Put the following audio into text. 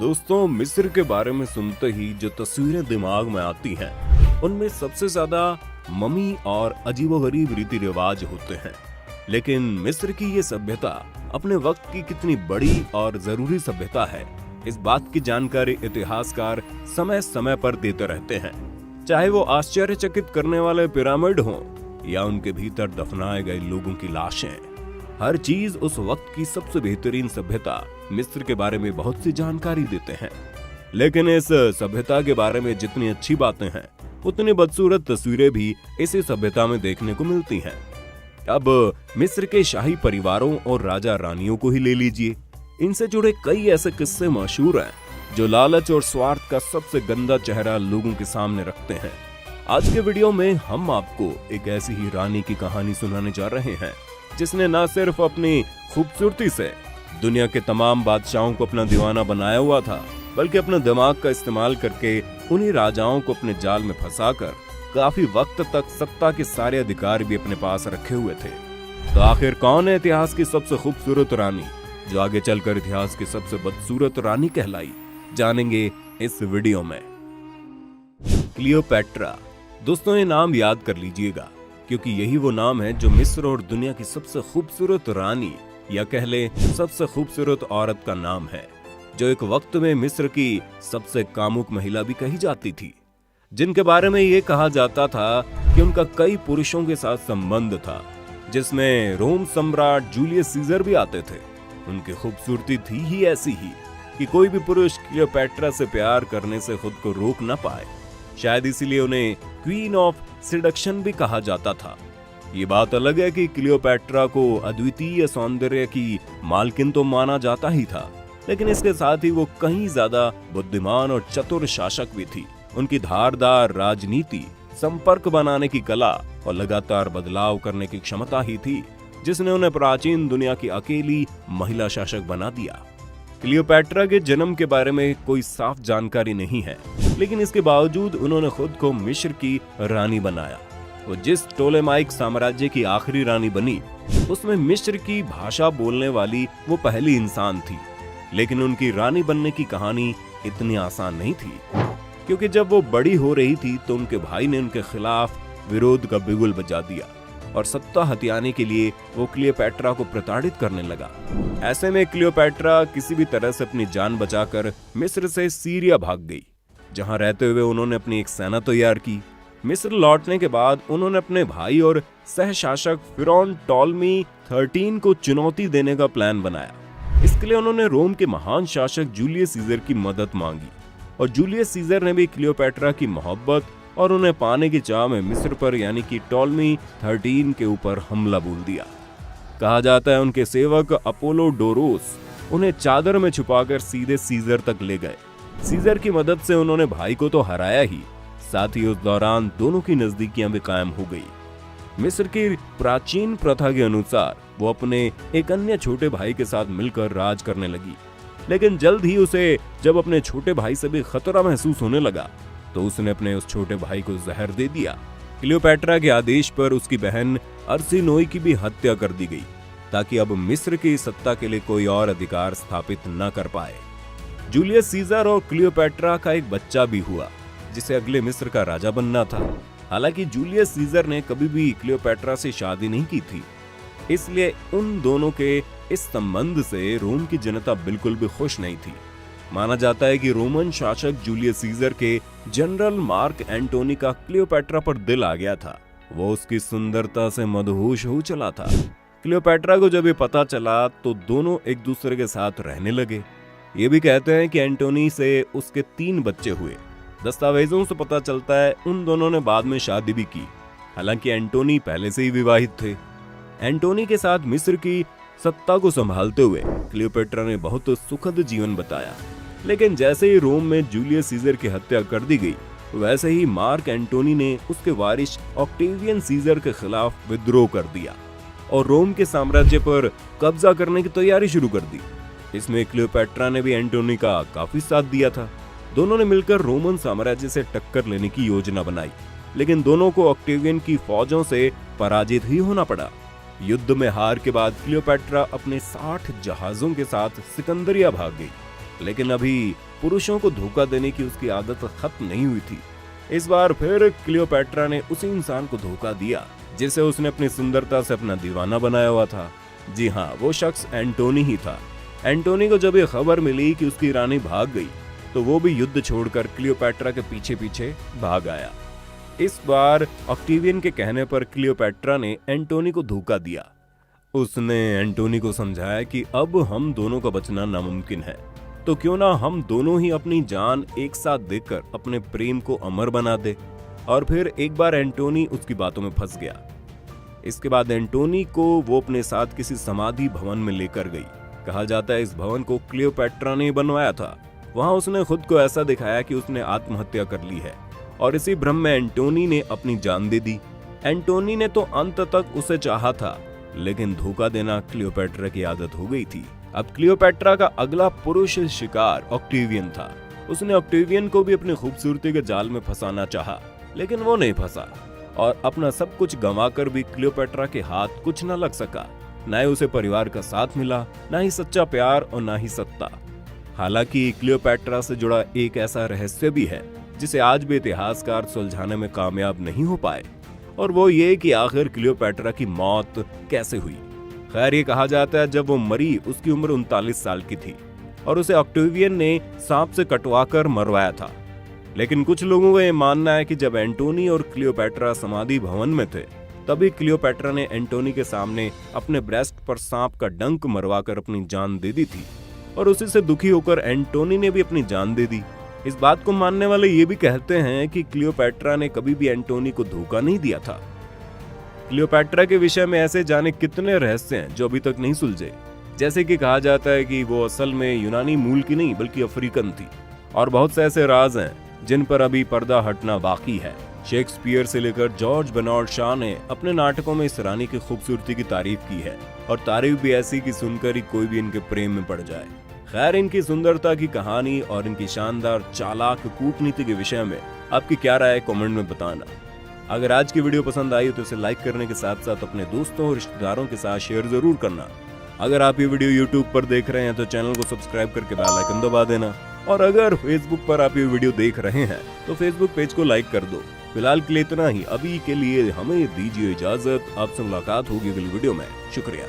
दोस्तों, मिस्र के बारे में सुनते ही जो तस्वीरें दिमाग में आती हैं, उनमें सबसे ज्यादा ममी और अजीबोगरीब रीति रिवाज होते हैं। लेकिन मिस्र की ये सभ्यता अपने वक्त की कितनी बड़ी और जरूरी सभ्यता है, इस बात की जानकारी इतिहासकार समय समय पर देते रहते हैं। चाहे वो आश्चर्यचकित करने वाले पिरामिड हों या उनके भीतर दफनाए गए लोगों की लाशें, हर चीज उस वक्त की सबसे बेहतरीन सभ्यता मिस्र के बारे में बहुत सी जानकारी देते हैं। लेकिन इस सभ्यता के बारे में जितनी अच्छी बातें हैं, उतनी बदसूरत तस्वीरें भी इसी सभ्यता में देखने को मिलती हैं। अब मिस्र के शाही परिवारों और राजा रानियों को ही ले लीजिए। इनसे जुड़े कई ऐसे किस्से मशहूर हैं जो लालच और स्वार्थ का सबसे गंदा चेहरा लोगों के सामने रखते हैं। आज के वीडियो में हम आपको एक ऐसी ही रानी की कहानी सुनाने जा रहे हैं जिसने न सिर्फ अपनी खूबसूरती से दुनिया के तमाम बादशाहों को अपना दीवाना बनाया हुआ था, बल्कि अपने दिमाग का इस्तेमाल करके उन्हीं राजाओं को अपने जाल में फंसाकर काफी वक्त तक सत्ता के सारे अधिकार भी अपने पास रखे हुए थे। तो आखिर कौन है इतिहास की सबसे खूबसूरत रानी जो आगे चलकर इतिहास की सबसे बदसूरत रानी कहलाई, जानेंगे इस वीडियो में। क्लियोपैट्रा। दोस्तों, ये नाम याद कर लीजिएगा, क्योंकि यही वो नाम है जो मिस्र और दुनिया की सबसे खूबसूरत रानी या कह ले सबसे खूबसूरत औरत का नाम है, जो एक वक्त में मिस्र की सबसे कामुक महिला भी कही जाती थी, जिनके बारे में ये कहा जाता था कि उनका कई पुरुषों के साथ संबंध था, जिसमें रोम सम्राट जूलियस सीजर भी आते थे। उनकी खूबसूरती थी ही ऐसी ही कि कोई भी पुरुष क्लियोपैट्रा से प्यार करने से खुद को रोक न पाए। शायद इसीलिए उन्हें क्वीन ऑफ सिडक्शन भी कहा जाता था। ये बात अलग है कि क्लियोपैट्रा को अद्वितीय सौंदर्य की मालकिन तो माना जाता ही था, लेकिन इसके साथ ही वो कहीं ज्यादा बुद्धिमान और चतुर शासक भी थी। उनकी धारदार राजनीति, संपर्क बनाने की कला और लगातार बदलाव करने की क्षमता ही थी जिसने उन्हें प्राचीन दुनिया की अकेली महिला शासक बना दिया। क्लियोपैट्रा के जन्म के बारे में कोई साफ जानकारी नहीं है, लेकिन इसके बावजूद उन्होंने खुद को मिस्र की रानी बनाया। वो जिस टोलेमाइक साम्राज्य की आखिरी रानी बनी, उसमें मिस्र की भाषा बोलने वाली वो पहली इंसान थी। लेकिन उनकी रानी बनने की कहानी इतनी आसान नहीं थी, क्योंकि जब वो बड़ी हो रही थी तो उनके भाई ने उनके खिलाफ विरोध का बिगुल बजा दिया और सत्ता हथियाने के लिए वो क्लियोपैट्रा को प्रताड़ित करने लगा। ऐसे में क्लियोपैट्रा किसी भी तरह से अपनी जान बचाकर मिस्र से सीरिया भाग गई, जहां रहते हुए उन्होंने अपनी एक सेना तैयार की। मिस्र लौटने के बाद उन्होंने अपने भाई और सहशासक फिरौन टॉलमी 13 को चुनौती देने का प्लान बनाया। इसके लिए उन्होंने रोम के महान शासक जूलियस सीजर की मदद मांगी और जूलियस सीजर ने भी क्लियोपैट्रा की मोहब्बत और उन्हें पाने की चाह में मिस्र पर यानी कि टॉलमी 13 के ऊपर हमला बोल दिया। कहा जाता है उनके सेवक अपोलो डोरोस उन्हें चादर में छुपाकर सीधे सीजर तक ले गए। सीजर की मदद से उन्होंने भाई को तो हराया ही, साथ ही उस दौरान दोनों की नजदीकियां भी कायम हो गई। मिस्र की प्राचीन प्रथा के अनुसार वो अपने एक अन्य छोटे भाई के साथ मिलकर राज करने लगी, लेकिन जल्द ही उसे जब अपने छोटे भाई से भी खतरा महसूस होने लगा तो उसने अपने उस छोटे भाई को जहर दे दिया। क्लियोपैट्रा के आदेश पर उसकी बहन अर्सिनोई की भी हत्या कर दी गई, ताकि अब मिस्र की सत्ता के लिए कोई और अधिकार स्थापित न कर पाए। जूलियस सीजर और क्लियोपैट्रा का एक बच्चा भी हुआ, जिसे अगले मिस्र का राजा बनना था। हालांकि जूलियस सीजर ने कभी भी क्लियोपैट्रा से शादी नहीं की थी, इसलिए उन दोनों के इस संबंध से रोम की जनता बिल्कुल भी खुश नहीं थी। माना जाता है कि रोमन शासक जूलियस सीजर के जनरल मार्क एंटोनी का क्लियोपैट्रा पर दिल आ गया था। वो उसकी सुंदरता से मदहोश हो चला था। क्लियोपैट्रा को जब ये पता चला तो दोनों एक दूसरे के साथ रहने लगे। ये भी कहते हैं कि एंटोनी से उसके 3 बच्चे हुए। दस्तावेजों से पता चलता है उन दोनों ने बाद में शादी भी की। हालांकि एंटोनी पहले से ही विवाहित थे। एंटोनी के साथ मिस्र की सत्ता को संभालते हुए क्लियोपैट्रा ने बहुत सुखद जीवन बताया। लेकिन जैसे ही रोम में जूलियस सीजर की हत्या कर दी गई, वैसे ही मार्क एंटोनी ने उसके वारिस ऑक्टेवियन सीजर के खिलाफ विद्रोह कर दिया और रोम के साम्राज्य पर कब्जा करने की तैयारी शुरू कर दी। इसमें क्लियोपैट्रा ने भी एंटोनी का काफी साथ दिया था। दोनों ने मिलकर रोमन साम्राज्य से टक्कर लेने की योजना बनाई, लेकिन दोनों को ऑक्टेवियन की फौजों से पराजित ही होना पड़ा। युद्ध में हार के बाद क्लियोपैट्रा अपने 60 जहाजों के साथ सिकंदरिया भाग गई लेकिन अभी पुरुषों को धोखा देने की उसकी आदत खत्म नहीं हुई थी। इस बार फिर क्लियोपैट्रा ने उसी इंसान को धोखा दिया जिसे उसने अपनी सुंदरता से अपना दीवाना बनाया हुआ था। जी हाँ, वो शख्स एंटोनी ही था। एंटोनी को जब ये खबर मिली कि उसकी रानी भाग गई तो वो भी युद्ध छोड़कर क्लियोपैट्रा के पीछे पीछे भाग आया। इस बार ऑक्टेवियन के कहने पर क्लियोपैट्रा ने एंटोनी को धोखा दिया। उसने एंटोनी को समझाया कि अब हम दोनों का बचना नामुमकिन है, तो क्यों ना हम दोनों ही अपनी जान एक साथ देकर अपने प्रेम को अमर बना दे। और फिर एक बार एंटोनी उसकी बातों में फंस गया। इसके बाद एंटोनी को वो अपने साथ किसी समाधि भवन में लेकर गई। कहा जाता है इस भवन को क्लियोपैट्रा ने बनवाया था। वहां उसने खुद को ऐसा दिखाया कि उसने आत्महत्या कर ली है और इसी भ्रम में एंटोनी ने अपनी जान दे दी। एंटोनी ने तो अंत तक उसे चाहा था, लेकिन धोखा देना क्लियोपैट्रा की आदत हो गई थी। अब क्लियोपैट्रा का अगला पुरुष शिकार ऑक्टेवियन था। उसने ऑक्टेवियन को भी अपनी खूबसूरती के जाल में फंसाना चाहा, लेकिन वो नहीं फंसा और अपना सब कुछ गंवाकर भी क्लियोपैट्रा के हाथ कुछ न लग सका। न ही उसे परिवार का साथ मिला, न ही सच्चा प्यार और न ही सत्ता। हालांकि क्लियोपैट्रा से जुड़ा एक ऐसा रहस्य भी है जिसे आज भी इतिहासकार सुलझाने में कामयाब नहीं हो पाए, और वो ये कि आखिर क्लियोपैट्रा की मौत कैसे हुई। खैर, ये कहा जाता है जब वो मरी उसकी उम्र 39 साल की थी और उसे ऑक्टेवियन ने सांप से कटवाकर मरवाया था। लेकिन कुछ लोगों का ये मानना है कि जब एंटोनी और क्लियोपैट्रा समाधि भवन में थे तभी क्लियोपैट्रा ने एंटोनी के सामने अपने ब्रेस्ट पर सांप का डंक मरवाकर अपनी जान दे दी थी, और उसी से दुखी होकर एंटोनी ने भी अपनी जान दे दी। इस बात को मानने वाले ये भी कहते हैं कि क्लियोपैट्रा ने कभी भी एंटोनी को धोखा नहीं दिया था। क्लियोपैट्रा के विषय में ऐसे जाने कितने रहस्य हैं जो अभी तक नहीं सुलझे। जैसे कि कहा जाता है कि वो असल में यूनानी मूल की नहीं बल्कि अफ्रीकन थी, और बहुत से ऐसे राज हैं जिन पर अभी पर्दा हटना बाकी है। शेक्सपियर से लेकर जॉर्ज बेर्नार्ड शॉ ने अपने नाटकों में इस रानी की खूबसूरती की तारीफ की है, और तारीफ भी ऐसी कि सुनकर ही कोई भी इनके प्रेम में पड़ जाए। खैर, इनकी सुंदरता की कहानी और इनकी शानदार चालाक कूटनीति के विषय में आपकी क्या राय है कमेंट में बताना। अगर आज की वीडियो पसंद आई तो इसे लाइक करने के साथ साथ अपने दोस्तों और रिश्तेदारों के साथ शेयर जरूर करना। अगर आप ये वीडियो यूट्यूब पर देख रहे हैं तो चैनल को सब्सक्राइब करके बेल आइकन दबा देना, और अगर फेसबुक पर आप ये वीडियो देख रहे हैं तो फेसबुक पेज को लाइक कर दो। फिलहाल के लिए इतना ही। अभी के लिए हमें दीजिए इजाजत। आपसे मुलाकात होगी अगली वीडियो में। शुक्रिया।